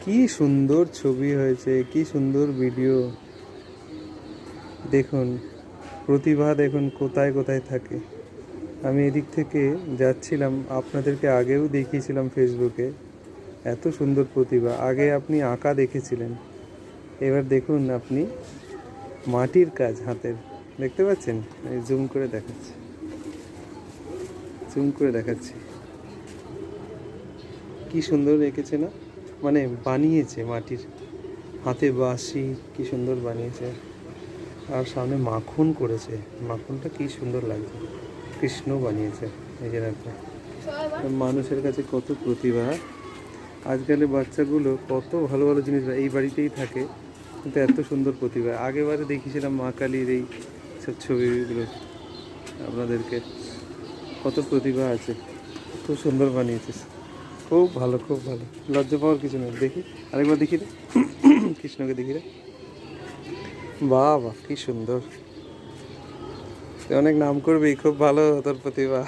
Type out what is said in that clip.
কি সুন্দর ছবি হয়েছে, কি সুন্দর ভিডিও। দেখুন প্রতিভা, দেখুন কোথায় কোথায় থাকে। আমি এদিক থেকে যাচ্ছিলাম, আপনাদেরকে আগেও দেখিয়েছিলাম ফেসবুকে। এত সুন্দর প্রতিভা। আগে আপনি আঁকা দেখেছিলেন, এবার দেখুন আপনি মাটির কাজ হাতের। দেখতে পাচ্ছেন? আমি জুম করে দেখাচ্ছি, জুম করে দেখাচ্ছি। কি সুন্দর এঁকেছে না, মানে বানিয়েছে মাটির হাতে বাঁশি, কি সুন্দর বানিয়েছে। আর সামনে মাখন করেছে, মাখনটা কি সুন্দর লাগছে। কৃষ্ণ বানিয়েছে নিজের হাতে। মানুষের কাছে কত প্রতিভা। আজকালের বাচ্চাগুলো কত ভালো ভালো জিনিস, এই বাড়িতেই থাকে কিন্তু এত সুন্দর প্রতিভা। আগেবারে দেখিয়েছিলাম মা কালীর এই সব ছবিগুলো আপনাদেরকে। কত প্রতিভা আছে, খুব সুন্দর বানিয়েছিস, খুব ভালো, খুব ভালো। লজ্জা পাওয়ার কিছু নেই। দেখি আরেকবার দেখি রে, কৃষ্ণকে দেখি রে। বাহ বাহ, কি সুন্দর। তুই অনেক নাম করবি, খুব ভালো তোর প্রতিভা।